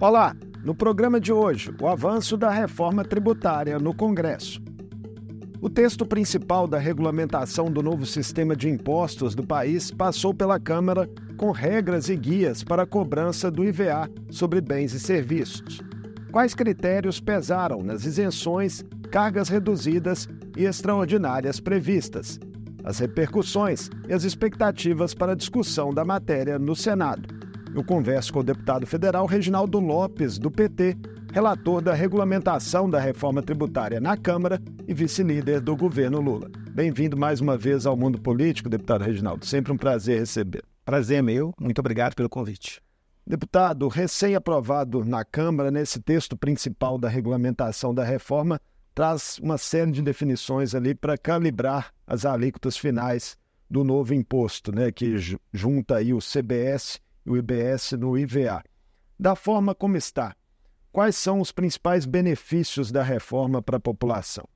Olá, no programa de hoje, o avanço da reforma tributária no Congresso. O texto principal da regulamentação do novo sistema de impostos do país passou pela Câmara com regras e guias para a cobrança do IVA sobre bens e serviços. Quais critérios pesaram nas isenções, cargas reduzidas e extraordinárias previstas? As repercussões e as expectativas para a discussão da matéria no Senado. Eu converso com o deputado federal Reginaldo Lopes, do PT, relator da regulamentação da reforma tributária na Câmara e vice-líder do governo Lula. Bem-vindo mais uma vez ao Mundo Político, deputado Reginaldo. Sempre um prazer receber. Prazer é meu. Muito obrigado pelo convite. Deputado, recém-aprovado na Câmara, nesse texto principal da regulamentação da reforma, traz uma série de definições ali para calibrar as alíquotas finais do novo imposto, né, que junta aí o CBS e o IBS no IVA. Da forma como está, quais são os principais benefícios da reforma para a população?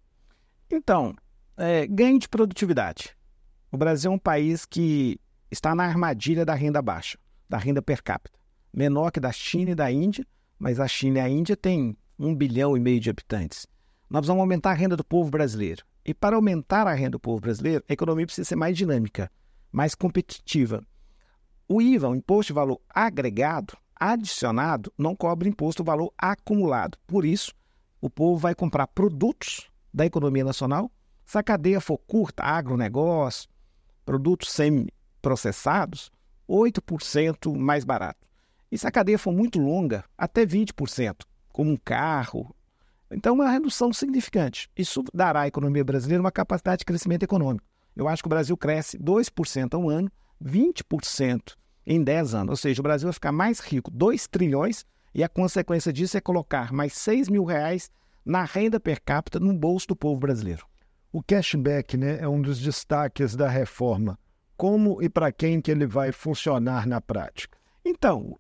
Então, ganho de produtividade. O Brasil é um país que está na armadilha da renda baixa, da renda per capita. Menor que da China e da Índia, mas a China e a Índia têm 1,5 bilhão de habitantes. Nós vamos aumentar a renda do povo brasileiro. E para aumentar a renda do povo brasileiro, a economia precisa ser mais dinâmica, mais competitiva. O IVA, o Imposto de Valor Agregado, adicionado, não cobra imposto do valor acumulado. Por isso, o povo vai comprar produtos da economia nacional. Se a cadeia for curta, agronegócio, produtos semi-processados, 8% mais barato. E se a cadeia for muito longa, até 20%, como um carro. Então, uma redução significante. Isso dará à economia brasileira uma capacidade de crescimento econômico. Eu acho que o Brasil cresce 2% ao ano, 20% em 10 anos. Ou seja, o Brasil vai ficar mais rico, 2 trilhões, e a consequência disso é colocar mais 6 mil reais na renda per capita no bolso do povo brasileiro. O cashback, né, é um dos destaques da reforma. Como e para quem que ele vai funcionar na prática? Então,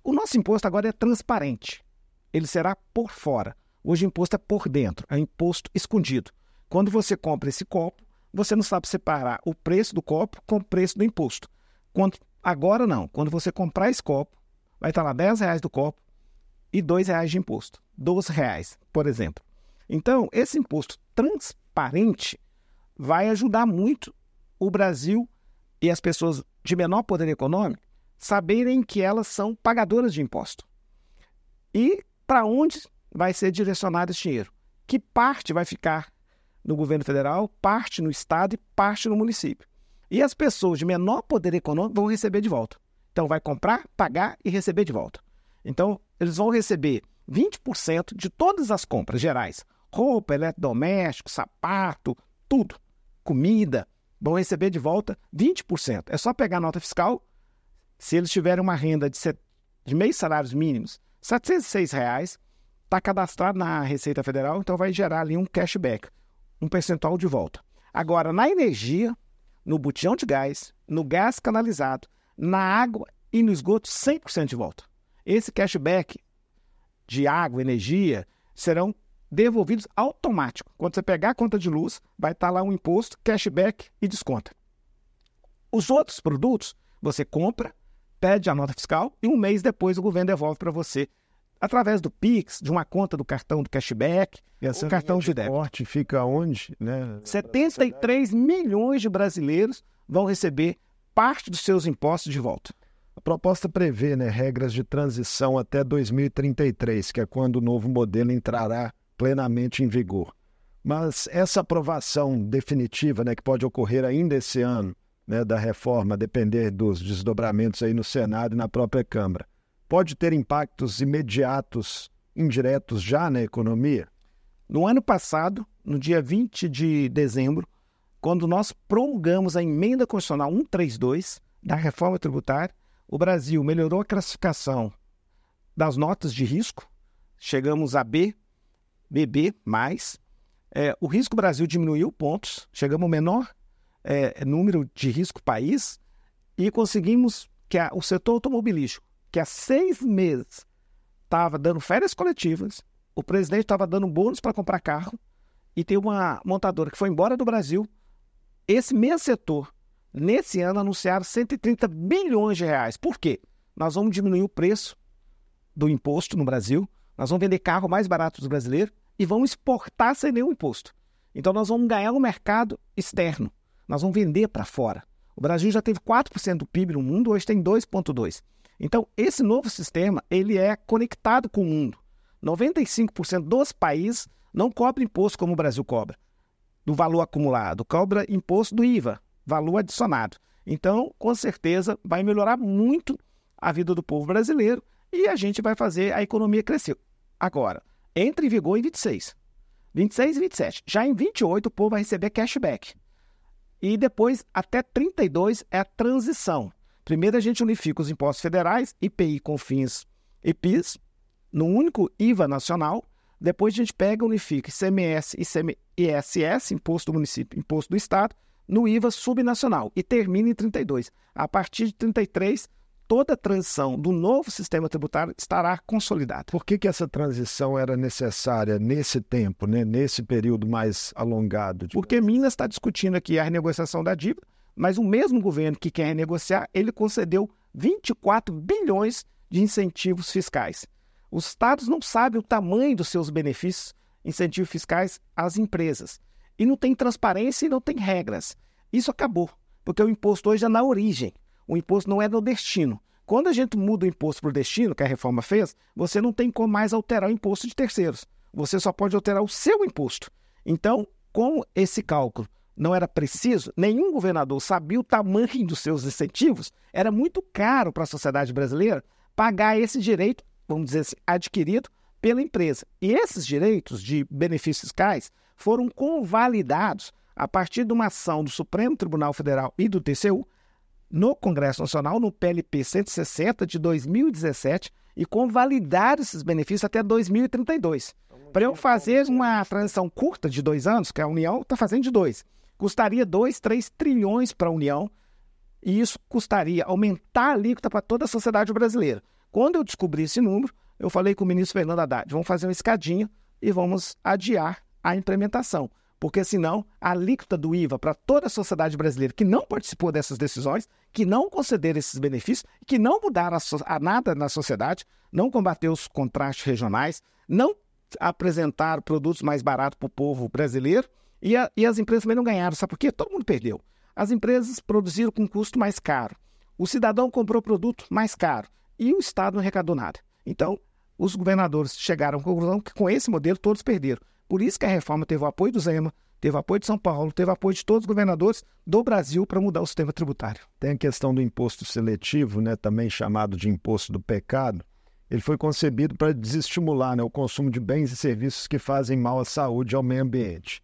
o nosso imposto agora é transparente. Ele será por fora. Hoje o imposto é por dentro, é um imposto escondido. Quando você compra esse copo, você não sabe separar o preço do copo com o preço do imposto. Agora não. Quando você comprar esse copo, vai estar lá R$10 do copo e R$2 de imposto. R$12, por exemplo. Então, esse imposto transparente vai ajudar muito o Brasil e as pessoas de menor poder econômico saberem que elas são pagadoras de imposto. E para onde vai ser direcionado esse dinheiro? Que parte vai ficar no governo federal, parte no estado e parte no município. E as pessoas de menor poder econômico vão receber de volta. Então, vai comprar, pagar e receber de volta. Então, eles vão receber 20% de todas as compras gerais. Roupa, eletrodoméstico, sapato, tudo. Comida, vão receber de volta 20%. É só pegar a nota fiscal. Se eles tiverem uma renda de meios salários mínimos, R$706, está cadastrado na Receita Federal, então vai gerar ali um cashback, um percentual de volta. Agora, na energia, no botijão de gás, no gás canalizado, na água e no esgoto, 100% de volta. Esse cashback de água, energia, serão devolvidos automático. Quando você pegar a conta de luz, vai estar lá um imposto, cashback e desconta. Os outros produtos, você compra, pede a nota fiscal e um mês depois o governo devolve para você através do Pix, de uma conta do cartão do cashback, o cartão de débito. Corte fica onde? Né? 73 milhões de brasileiros vão receber parte dos seus impostos de volta. A proposta prevê, né, regras de transição até 2033, que é quando o novo modelo entrará plenamente em vigor. Mas essa aprovação definitiva, né, que pode ocorrer ainda esse ano, né, da reforma, a depender dos desdobramentos aí no Senado e na própria Câmara, pode ter impactos imediatos, indiretos já na economia? No ano passado, no dia 20 de dezembro, quando nós promulgamos a emenda constitucional 132 da reforma tributária, o Brasil melhorou a classificação das notas de risco, chegamos a B, BB+, o risco Brasil diminuiu pontos, chegamos ao menor número de risco país e conseguimos que o setor automobilístico, que há 6 meses estava dando férias coletivas, o presidente estava dando bônus para comprar carro e tem uma montadora que foi embora do Brasil. Esse mesmo setor, nesse ano, anunciaram 130 bilhões de reais. Por quê? Nós vamos diminuir o preço do imposto no Brasil, nós vamos vender carro mais barato dos brasileiros e vamos exportar sem nenhum imposto. Então nós vamos ganhar um mercado externo, nós vamos vender para fora. O Brasil já teve 4% do PIB no mundo, hoje tem 2,2%. Então esse novo sistema ele é conectado com o mundo. 95% dos países não cobram imposto como o Brasil cobra, do valor acumulado, cobra imposto do IVA, valor adicionado. Então, com certeza, vai melhorar muito a vida do povo brasileiro e a gente vai fazer a economia crescer. Agora, entra em vigor em 26 e 27. Já em 28, o povo vai receber cashback. E depois, até 32, é a transição. Primeiro, a gente unifica os impostos federais, IPI, CONFINS e PIS, num único IVA nacional. Depois, a gente pega e unifica ICMS e ISS, Imposto do Município, Imposto do Estado, no IVA subnacional e termina em 32. A partir de 33, toda a transição do novo sistema tributário estará consolidada. Por que essa transição era necessária nesse tempo, né? Nesse período mais alongado? Porque Minas está discutindo aqui a renegociação da dívida, mas o mesmo governo que quer renegociar, ele concedeu 24 bilhões de incentivos fiscais. Os estados não sabem o tamanho dos seus benefícios, incentivos fiscais às empresas. E não tem transparência e não tem regras. Isso acabou, porque o imposto hoje é na origem. O imposto não é no destino. Quando a gente muda o imposto para o destino, que a reforma fez, você não tem como mais alterar o imposto de terceiros. Você só pode alterar o seu imposto. Então, como esse cálculo não era preciso, nenhum governador sabia o tamanho dos seus incentivos, era muito caro para a sociedade brasileira pagar esse direito, vamos dizer assim, adquirido pela empresa. E esses direitos de benefícios fiscais foram convalidados a partir de uma ação do Supremo Tribunal Federal e do TCU no Congresso Nacional, no PLP 160 de 2017, e convalidaram esses benefícios até 2032. Para eu fazer uma transição curta de 2 anos, que a União está fazendo de 2, custaria 2, 3 trilhões para a União, e isso custaria aumentar a alíquota para toda a sociedade brasileira. Quando eu descobri esse número, eu falei com o ministro Fernando Haddad, vamos fazer uma escadinha e vamos adiar a implementação, porque senão a alíquota do IVA para toda a sociedade brasileira que não participou dessas decisões, que não concederam esses benefícios, que não mudaram a nada na sociedade, não combateu os contrastes regionais, não apresentaram produtos mais baratos para o povo brasileiro e as empresas também não ganharam. Sabe por quê? Todo mundo perdeu. As empresas produziram com custo mais caro, o cidadão comprou produto mais caro e o Estado não arrecadou nada. Então, os governadores chegaram à conclusão que com esse modelo todos perderam. Por isso que a reforma teve o apoio do Zema, teve o apoio de São Paulo, teve o apoio de todos os governadores do Brasil para mudar o sistema tributário. Tem a questão do imposto seletivo, né, também chamado de imposto do pecado. Ele foi concebido para desestimular, né, o consumo de bens e serviços que fazem mal à saúde e ao meio ambiente.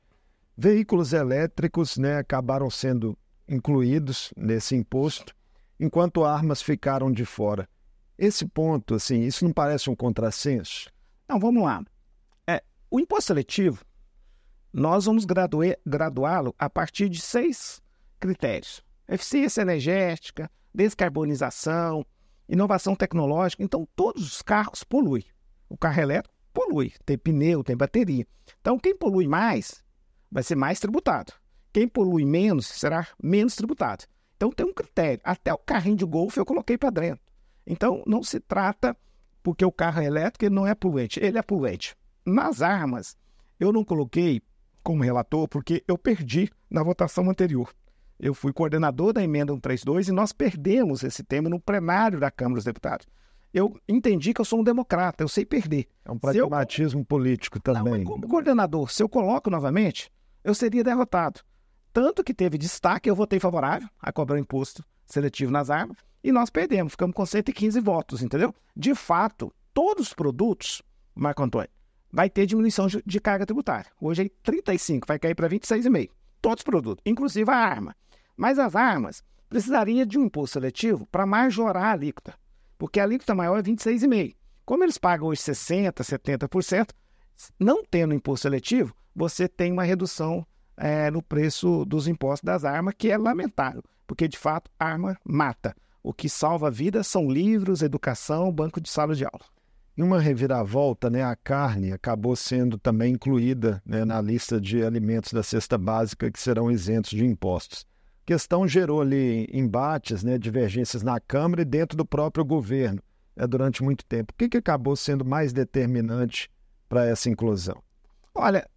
Veículos elétricos, né, acabaram sendo incluídos nesse imposto, enquanto armas ficaram de fora. Esse ponto, assim, isso não parece um contrassenso? Não, vamos lá. O imposto seletivo, nós vamos graduá-lo a partir de 6 critérios. Eficiência energética, descarbonização, inovação tecnológica. Então, todos os carros poluem. O carro elétrico polui, tem pneu, tem bateria. Então, quem polui mais vai ser mais tributado. Quem polui menos será menos tributado. Então, tem um critério. Até o carrinho de golfe eu coloquei para dentro. Então, não se trata porque o carro é elétrico, ele não é poluente. Ele é poluente. Nas armas, eu não coloquei como relator porque eu perdi na votação anterior. Eu fui coordenador da emenda 132 e nós perdemos esse tema no plenário da Câmara dos Deputados. Eu entendi que eu sou um democrata, eu sei perder. É um pragmatismo político também. Não, como coordenador, se eu coloco novamente, eu seria derrotado. Tanto que teve destaque, eu votei favorável a cobrar imposto seletivo nas armas e nós perdemos, ficamos com 115 votos, entendeu? De fato, todos os produtos, Marco Antônio, vai ter diminuição de carga tributária. Hoje é 35, vai cair para 26,5. Todos os produtos, inclusive a arma. Mas as armas precisaria de um imposto seletivo para majorar a alíquota, porque a alíquota maior é 26,5. Como eles pagam hoje 60%, 70%, não tendo imposto seletivo, você tem uma redução no preço dos impostos das armas, que é lamentável, porque de fato a arma mata. O que salva a vida são livros, educação, banco de sala de aula. Em uma reviravolta, né, a carne acabou sendo também incluída, né, na lista de alimentos da cesta básica que serão isentos de impostos. A questão gerou ali embates, né, divergências na Câmara e dentro do próprio governo. durante muito tempo. O que acabou sendo mais determinante para essa inclusão? Olha,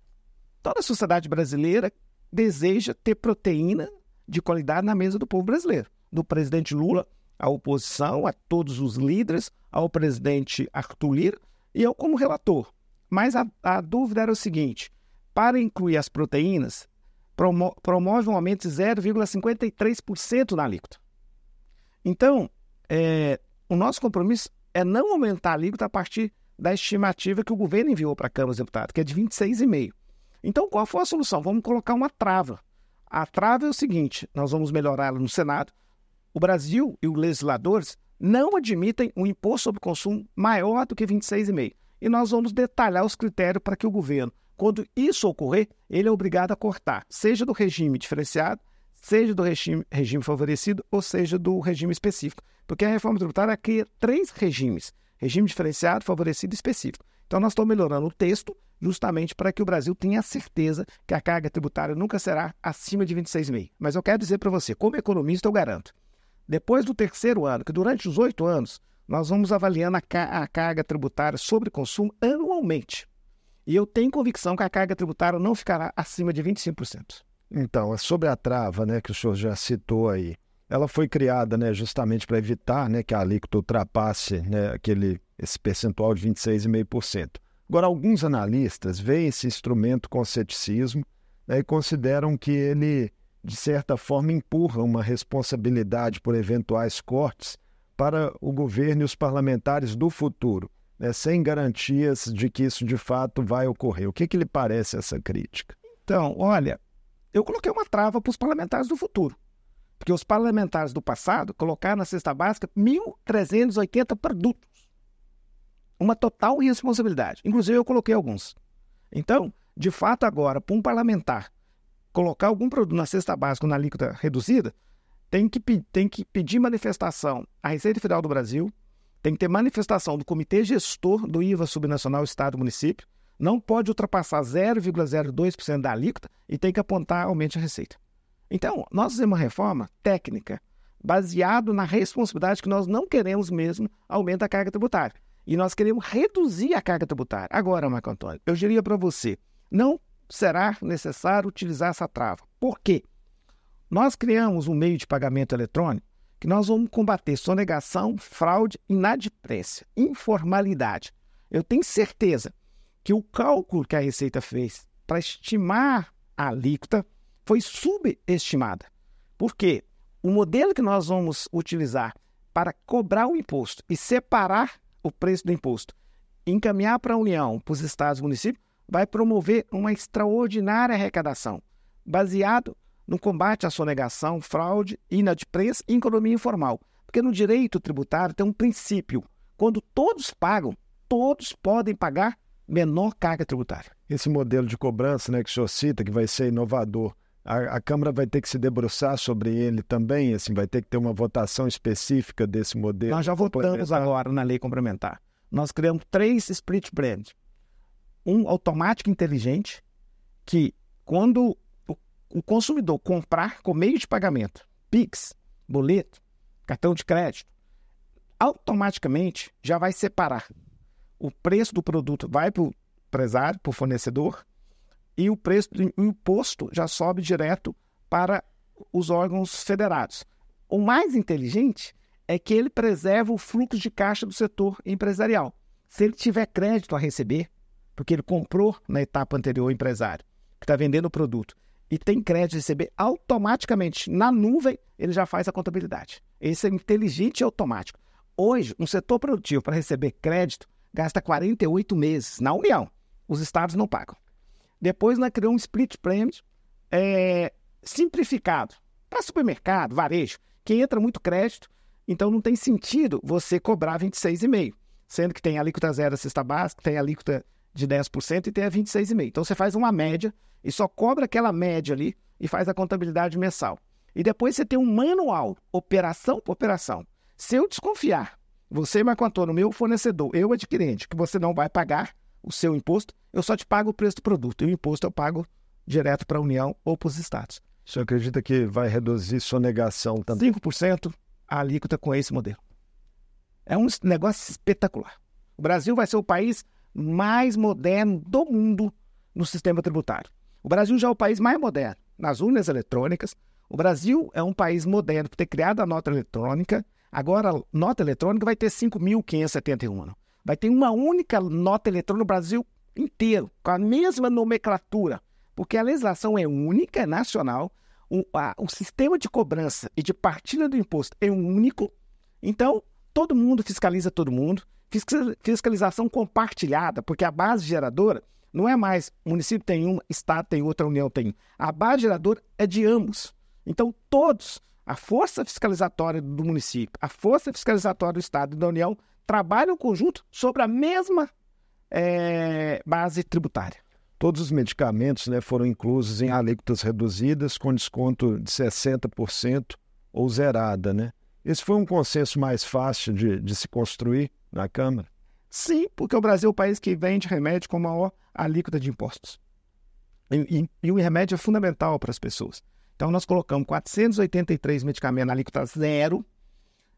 toda a sociedade brasileira deseja ter proteína de qualidade na mesa do povo brasileiro. Do presidente Lula à oposição, a todos os líderes, ao presidente Arthur Lira e eu como relator. Mas a dúvida era o seguinte: para incluir as proteínas, promove um aumento de 0,53% na alíquota. Então, o nosso compromisso é não aumentar a alíquota a partir da estimativa que o governo enviou para a Câmara dos Deputados, que é de 26,5%. Então, qual foi a solução? Vamos colocar uma trava. A trava é o seguinte: nós vamos melhorá-la no Senado. O Brasil e os legisladores não admitem um imposto sobre consumo maior do que 26,5%. E nós vamos detalhar os critérios para que o governo, quando isso ocorrer, ele é obrigado a cortar, seja do regime diferenciado, seja do regime favorecido, ou seja do regime específico. Porque a reforma tributária cria 3 regimes: regime diferenciado, favorecido e específico. Então nós estamos melhorando o texto justamente para que o Brasil tenha a certeza que a carga tributária nunca será acima de 26,5%. Mas eu quero dizer para você, como economista, eu garanto, depois do 3º ano, que durante os 8 anos, nós vamos avaliando a carga tributária sobre consumo anualmente. E eu tenho convicção que a carga tributária não ficará acima de 25%. Então, sobre a trava, né, que o senhor já citou aí, ela foi criada, né, justamente para evitar, né, que a alíquota ultrapasse, né, esse percentual de 26,5%. Agora, alguns analistas veem esse instrumento com ceticismo, né, e consideram que ele, de certa forma, empurra uma responsabilidade por eventuais cortes para o governo e os parlamentares do futuro, né, sem garantias de que isso de fato vai ocorrer. O que lhe parece essa crítica? Então, olha, eu coloquei uma trava para os parlamentares do futuro, porque os parlamentares do passado colocaram na cesta básica 1.380 produtos. Uma total irresponsabilidade. Inclusive, eu coloquei alguns. Então, de fato, agora, para um parlamentar colocar algum produto na cesta básica na alíquota reduzida, tem que pedir manifestação à Receita Federal do Brasil, tem que ter manifestação do Comitê Gestor do IVA Subnacional Estado e Município, não pode ultrapassar 0,02% da alíquota e tem que apontar aumento de receita. Então, nós fizemos uma reforma técnica baseado na responsabilidade que nós não queremos mesmo aumento da carga tributária. E nós queremos reduzir a carga tributária. Agora, Marco Antônio, eu diria para você, não será necessário utilizar essa trava. Por quê? Nós criamos um meio de pagamento eletrônico que nós vamos combater sonegação, fraude, inadimplência, informalidade. Eu tenho certeza que o cálculo que a Receita fez para estimar a alíquota foi subestimada. Por quê? O modelo que nós vamos utilizar para cobrar o imposto e separar o preço do imposto, encaminhar para a União, para os estados e municípios, vai promover uma extraordinária arrecadação, baseado no combate à sonegação, fraude, inadimplência e economia informal. Porque no direito tributário tem um princípio: quando todos pagam, todos podem pagar menor carga tributária. Esse modelo de cobrança, né, que o senhor cita, que vai ser inovador, a Câmara vai ter que se debruçar sobre ele também, assim, vai ter que ter uma votação específica desse modelo. Nós já votamos agora na lei complementar. Nós criamos 3 split brands. Um automático inteligente, que quando o consumidor comprar com meio de pagamento, Pix, boleto, cartão de crédito, automaticamente já vai separar. O preço do produto vai para o empresário, para o fornecedor, e o preço do imposto já sobe direto para os órgãos federados. O mais inteligente é que ele preserva o fluxo de caixa do setor empresarial. Se ele tiver crédito a receber, porque ele comprou na etapa anterior o empresário, que está vendendo o produto, e tem crédito a receber, automaticamente, na nuvem, ele já faz a contabilidade. Esse é inteligente e automático. Hoje, um setor produtivo, para receber crédito, gasta 48 meses na União. Os estados não pagam. Depois, nós criamos um split payment simplificado para supermercado, varejo, que entra muito crédito, então não tem sentido você cobrar 26,5%, sendo que tem a alíquota zero a cesta básica, tem a alíquota de 10% e tem a 26,5%. Então, você faz uma média e só cobra aquela média ali e faz a contabilidade mensal. E depois você tem um manual, operação por operação. Se eu desconfiar, você, Marco Antônio, meu fornecedor, eu adquirente, que você não vai pagar o seu imposto, eu só te pago o preço do produto. E o imposto eu pago direto para a União ou para os estados. O senhor acredita que vai reduzir sonegação também? 5% a alíquota com esse modelo. É um negócio espetacular. O Brasil vai ser o país mais moderno do mundo no sistema tributário. O Brasil já é o país mais moderno nas urnas eletrônicas. O Brasil é um país moderno por ter criado a nota eletrônica. Agora, a nota eletrônica vai ter 5.571. Vai ter uma única nota eletrônica no Brasil inteiro, com a mesma nomenclatura, porque a legislação é única, é nacional, o sistema de cobrança e de partilha do imposto é único, então todo mundo fiscaliza todo mundo, fiscalização compartilhada, porque a base geradora não é mais município tem uma, estado tem outra, União tem uma. A base geradora é de ambos. Então todos, a força fiscalizatória do município, a força fiscalizatória do estado e da União, trabalham em conjunto sobre a mesma base tributária. Todos os medicamentos, né, foram inclusos em alíquotas reduzidas com desconto de 60% ou zerada, né? Esse foi um consenso mais fácil de se construir na Câmara? Sim, porque o Brasil é o país que vende remédio com maior alíquota de impostos. E o remédio é fundamental para as pessoas. Então, nós colocamos 483 medicamentos na alíquota zero,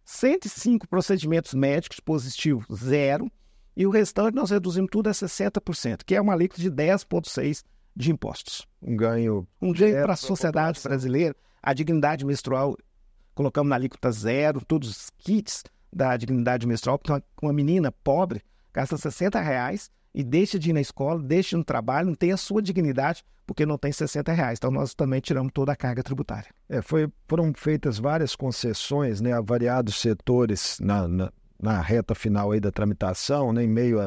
105 procedimentos médicos positivos zero, e o restante nós reduzimos tudo a 60%, que é uma alíquota de 10,6% de impostos. Um ganho para a sociedade brasileira. A dignidade menstrual, colocamos na alíquota zero, todos os kits da dignidade menstrual, porque uma menina pobre gasta R$60 e deixa de ir na escola, deixa de ir no trabalho, não tem a sua dignidade, porque não tem R$60. Então, nós também tiramos toda a carga tributária. Foram feitas várias concessões, né, a variados setores na reta final aí da tramitação, né, em meio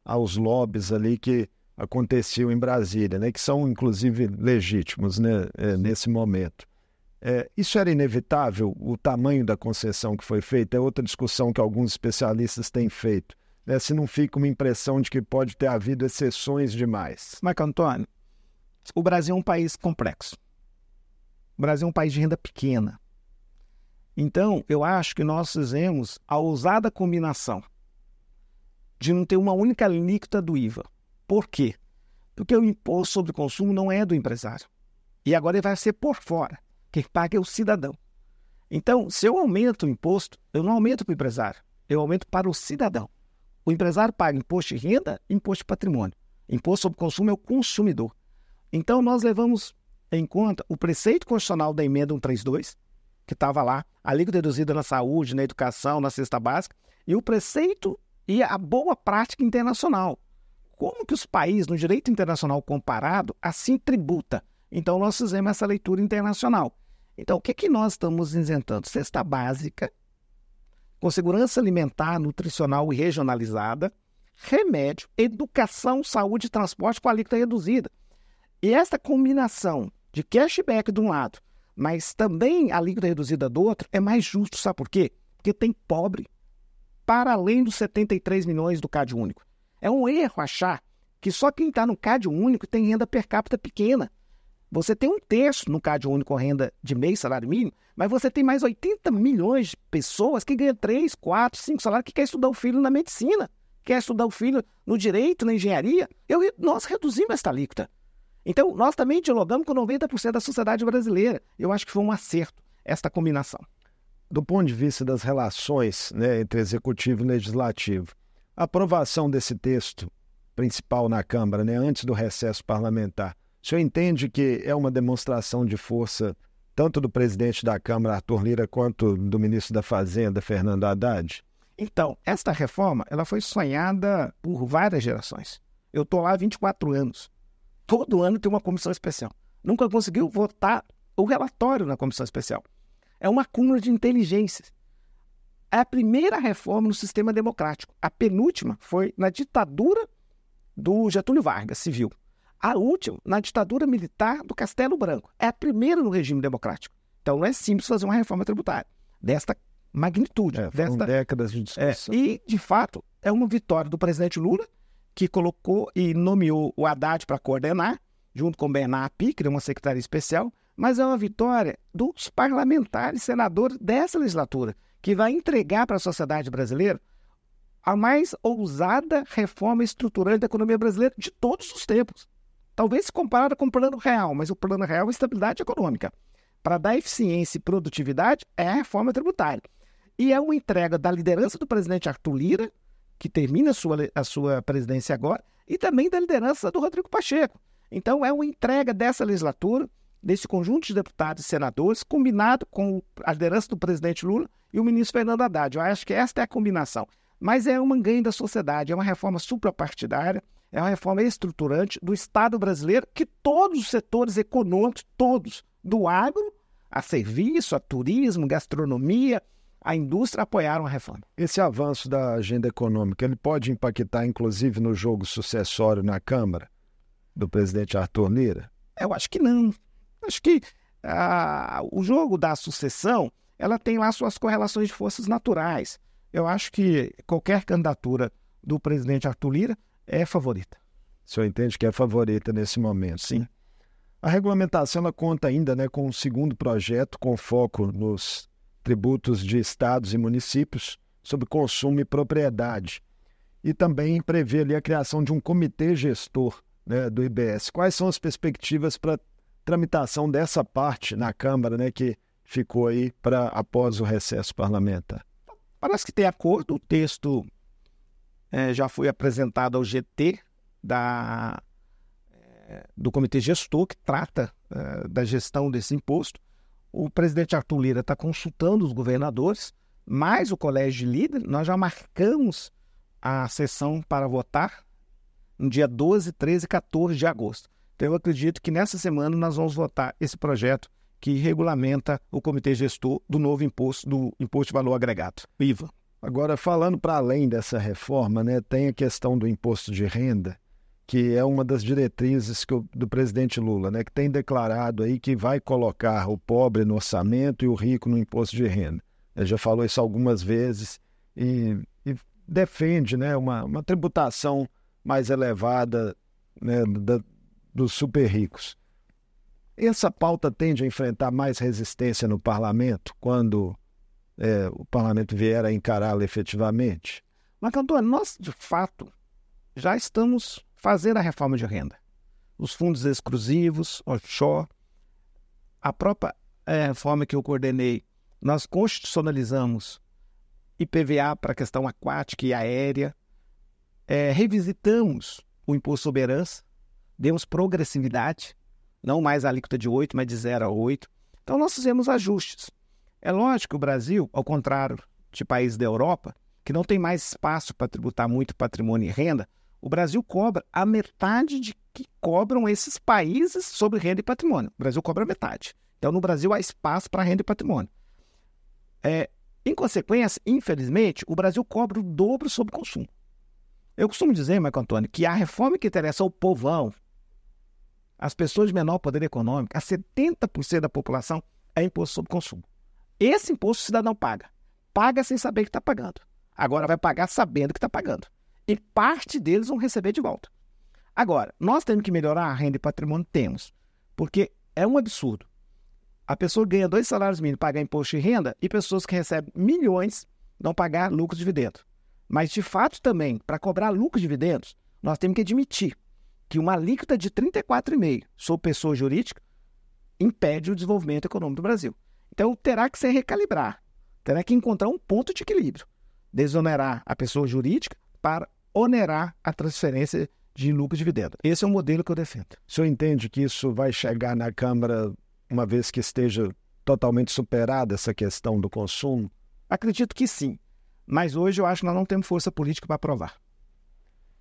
aos lobbies ali que aconteciam em Brasília, né, que são, inclusive, legítimos, né, nesse momento. Isso era inevitável, o tamanho da concessão que foi feita? É outra discussão que alguns especialistas têm feito. Né, se não fica uma impressão de que pode ter havido exceções demais. Marco Antônio, o Brasil é um país complexo. O Brasil é um país de renda pequena. Então, eu acho que nós fizemos a ousada combinação de não ter uma única alíquota do IVA. Por quê? Porque o imposto sobre consumo não é do empresário. E agora ele vai ser por fora. Quem paga é o cidadão. Então, se eu aumento o imposto, eu não aumento para o empresário, eu aumento para o cidadão. O empresário paga imposto de renda e imposto de patrimônio. Imposto sobre consumo é o consumidor. Então, nós levamos em conta o preceito constitucional da emenda 132, que estava lá, a alíquota reduzida na saúde, na educação, na cesta básica, e o preceito e a boa prática internacional. Como que os países, no direito internacional comparado, assim tributa? Então, nós fizemos essa leitura internacional. Então, o que nós estamos isentando? Cesta básica, com segurança alimentar, nutricional e regionalizada, remédio, educação, saúde e transporte com alíquota reduzida. E essa combinação de cashback de um lado, mas também a alíquota reduzida do outro, é mais justo, sabe por quê? Porque tem pobre, para além dos 73 milhões do CAD único. É um erro achar que só quem está no CAD único tem renda per capita pequena. Você tem 1/3 no CAD único com renda de meio salário mínimo, mas você tem mais 80 milhões de pessoas que ganham 3, 4, 5 salários, que quer estudar o filho na medicina, quer estudar o filho no direito, na engenharia. Nós reduzimos essa alíquota. Então, nós também dialogamos com 90% da sociedade brasileira. Eu acho que foi um acerto esta combinação. Do ponto de vista das relações, né, entre executivo e legislativo, a aprovação desse texto principal na Câmara, né, antes do recesso parlamentar, o senhor entende que é uma demonstração de força tanto do presidente da Câmara, Arthur Lira, quanto do ministro da Fazenda, Fernando Haddad? Então, esta reforma ela foi sonhada por várias gerações. Eu estou lá há 24 anos. Todo ano tem uma comissão especial. Nunca conseguiu votar o relatório na comissão especial. É uma acúmulo de inteligências. É a primeira reforma no sistema democrático. A penúltima foi na ditadura do Getúlio Vargas, civil. A última, na ditadura militar do Castelo Branco. É a primeira no regime democrático. Então, não é simples fazer uma reforma tributária desta magnitude. Foram décadas de discussão. E, de fato, é uma vitória do presidente Lula, que colocou e nomeou o Haddad para coordenar, junto com o Bernard Api, que é uma secretaria especial, mas é uma vitória dos parlamentares, senadores dessa legislatura, que vai entregar para a sociedade brasileira a mais ousada reforma estruturante da economia brasileira de todos os tempos. Talvez se comparada com o Plano Real, mas o Plano Real é estabilidade econômica. Para dar eficiência e produtividade é a reforma tributária. E é uma entrega da liderança do presidente Arthur Lira, que termina a sua presidência agora, e também da liderança do Rodrigo Pacheco. Então, é uma entrega dessa legislatura, desse conjunto de deputados e senadores, combinado com a liderança do presidente Lula e o ministro Fernando Haddad. Eu acho que esta é a combinação. Mas é um ganho da sociedade, é uma reforma suprapartidária, é uma reforma estruturante do Estado brasileiro, que todos os setores econômicos, todos, do agro, a serviço, a turismo, gastronomia, a indústria, apoiaram a reforma. Esse avanço da agenda econômica, ele pode impactar, inclusive, no jogo sucessório na Câmara do presidente Arthur Lira? Eu acho que não. Acho que o jogo da sucessão, ela tem lá suas correlações de forças naturais. Eu acho que qualquer candidatura do presidente Arthur Lira é favorita. O senhor entende que é favorita nesse momento? Sim. A regulamentação ela conta ainda, né, com um segundo projeto com foco nos tributos de estados e municípios sobre consumo e propriedade. E também prevê ali a criação de um comitê gestor, né, do IBS. Quais são as perspectivas para tramitação dessa parte na Câmara, né, que ficou aí para após o recesso parlamentar? Parece que tem acordo, o texto já foi apresentado ao GT do Comitê Gestor, que trata da gestão desse imposto. O presidente Arthur Lira está consultando os governadores, mais o Colégio de Líderes. Nós já marcamos a sessão para votar no dia 12, 13 e 14 de agosto. Então, eu acredito que nessa semana nós vamos votar esse projeto que regulamenta o Comitê Gestor do novo imposto, do Imposto de Valor Agregado, o IVA. Agora, falando para além dessa reforma, né, tem a questão do imposto de renda, que é uma das diretrizes do presidente Lula, né, que tem declarado aí que vai colocar o pobre no orçamento e o rico no imposto de renda. Ele já falou isso algumas vezes e defende, né, uma tributação mais elevada, né, dos super ricos. Essa pauta tende a enfrentar mais resistência no parlamento quando o parlamento vier a encará-la efetivamente? Mas, Antônio, nós, de fato, já estamos fazendo a reforma de renda. Os fundos exclusivos, offshore, a própria reforma que eu coordenei, nós constitucionalizamos IPVA para a questão aquática e aérea, revisitamos o imposto sobre herança, demos progressividade, não mais a alíquota de 8, mas de 0 a 8. Então, nós fizemos ajustes. É lógico que o Brasil, ao contrário de países da Europa, que não tem mais espaço para tributar muito patrimônio e renda, o Brasil cobra a metade de que cobram esses países sobre renda e patrimônio. O Brasil cobra a metade. Então, no Brasil, há espaço para renda e patrimônio. Em consequência, infelizmente, o Brasil cobra o dobro sobre consumo. Eu costumo dizer, Marco Antônio, que a reforma que interessa ao povão, as pessoas de menor poder econômico, a 70% da população, é imposto sobre consumo. Esse imposto o cidadão paga. Paga sem saber que está pagando. Agora vai pagar sabendo que está pagando. E parte deles vão receber de volta. Agora, nós temos que melhorar a renda e patrimônio? Temos. Porque é um absurdo. A pessoa ganha 2 salários mínimos pagar imposto de renda e pessoas que recebem milhões não pagar lucro de dividendo. Mas, de fato, também, para cobrar lucro de dividendos, nós temos que admitir que uma alíquota de 34,5% sobre pessoa jurídica impede o desenvolvimento econômico do Brasil. Então, terá que se recalibrar, terá que encontrar um ponto de equilíbrio, desonerar a pessoa jurídica para onerar a transferência de lucro de dividendo. Esse é o modelo que eu defendo. O senhor entende que isso vai chegar na Câmara uma vez que esteja totalmente superada essa questão do consumo? Acredito que sim, mas hoje eu acho que nós não temos força política para aprovar.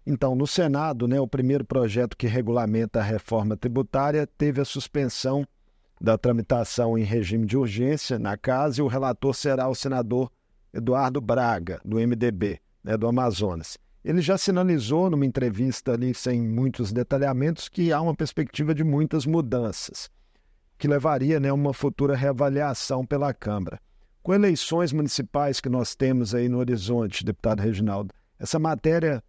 Então, no Senado, né, o primeiro projeto que regulamenta a reforma tributária teve a suspensão da tramitação em regime de urgência na casa e o relator será o senador Eduardo Braga, do MDB, né, do Amazonas. Ele já sinalizou numa entrevista ali, sem muitos detalhamentos, que há uma perspectiva de muitas mudanças, que levaria, né, a uma futura reavaliação pela Câmara. Com eleições municipais que nós temos aí no horizonte, deputado Reginaldo, essa matéria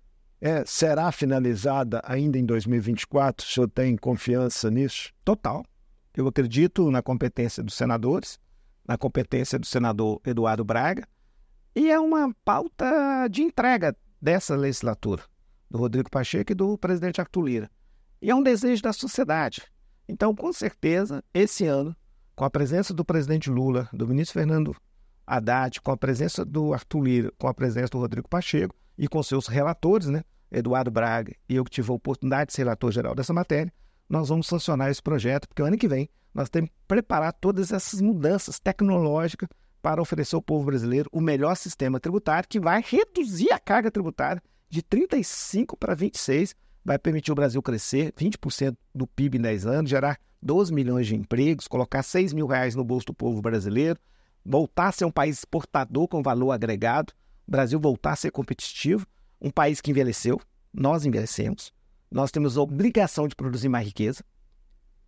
será finalizada ainda em 2024? O senhor tem confiança nisso? Total. Eu acredito na competência dos senadores, na competência do senador Eduardo Braga, e é uma pauta de entrega dessa legislatura, do Rodrigo Pacheco e do presidente Arthur Lira. E é um desejo da sociedade. Então, com certeza, esse ano, com a presença do presidente Lula, do ministro Fernando Haddad, com a presença do Arthur Lira, com a presença do Rodrigo Pacheco e com seus relatores, né, Eduardo Braga e eu que tive a oportunidade de ser relator geral dessa matéria, nós vamos sancionar esse projeto, porque o ano que vem nós temos que preparar todas essas mudanças tecnológicas para oferecer ao povo brasileiro o melhor sistema tributário que vai reduzir a carga tributária de 35 para 26, vai permitir o Brasil crescer 20% do PIB em 10 anos, gerar 12 milhões de empregos, colocar R$6 mil no bolso do povo brasileiro, voltar a ser um país exportador com valor agregado, o Brasil voltar a ser competitivo, um país que envelheceu, nós envelhecemos, nós temos a obrigação de produzir mais riqueza,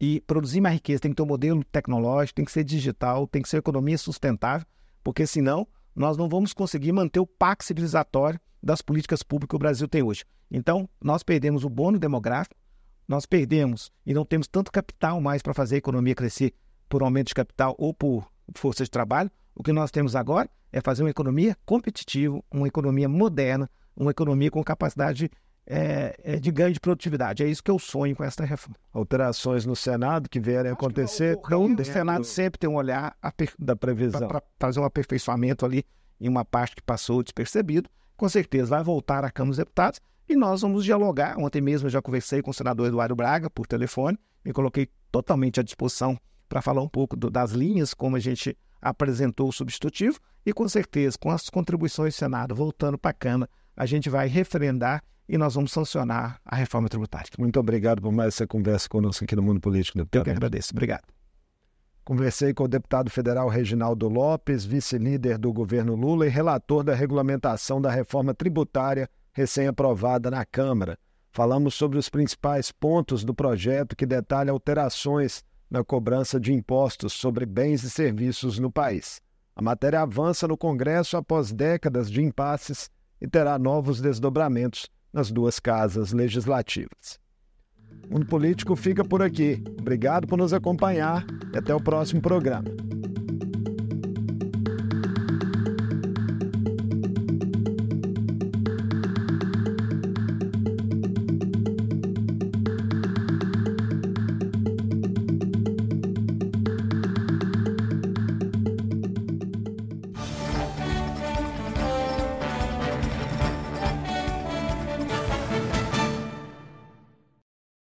e produzir mais riqueza tem que ter um modelo tecnológico, tem que ser digital, tem que ser economia sustentável, porque senão nós não vamos conseguir manter o pacto civilizatório das políticas públicas que o Brasil tem hoje. Então, nós perdemos o bônus demográfico, nós perdemos e não temos tanto capital mais para fazer a economia crescer por aumento de capital ou por força de trabalho. O que nós temos agora é fazer uma economia competitiva, uma economia moderna, uma economia com capacidade de ganho de produtividade. É isso que eu sonho com essa reforma. Alterações no Senado que vierem a acontecer. O Senado sempre tem um olhar da previsão para fazer um aperfeiçoamento ali em uma parte que passou despercebido. Com certeza vai voltar à Câmara dos Deputados e nós vamos dialogar. Ontem mesmo eu já conversei com o senador Eduardo Braga por telefone, me coloquei totalmente à disposição para falar um pouco das linhas, como a gente apresentou o substitutivo, e com certeza, com as contribuições do Senado voltando para a Câmara, a gente vai referendar e nós vamos sancionar a reforma tributária. Muito obrigado por mais essa conversa conosco aqui no Mundo Político, deputado. Eu que agradeço. Obrigado. Conversei com o deputado federal Reginaldo Lopes, vice-líder do governo Lula e relator da regulamentação da reforma tributária recém-aprovada na Câmara. Falamos sobre os principais pontos do projeto que detalha alterações na cobrança de impostos sobre bens e serviços no país. A matéria avança no Congresso após décadas de impasses e terá novos desdobramentos nas duas casas legislativas. O Mundo Político fica por aqui. Obrigado por nos acompanhar e até o próximo programa.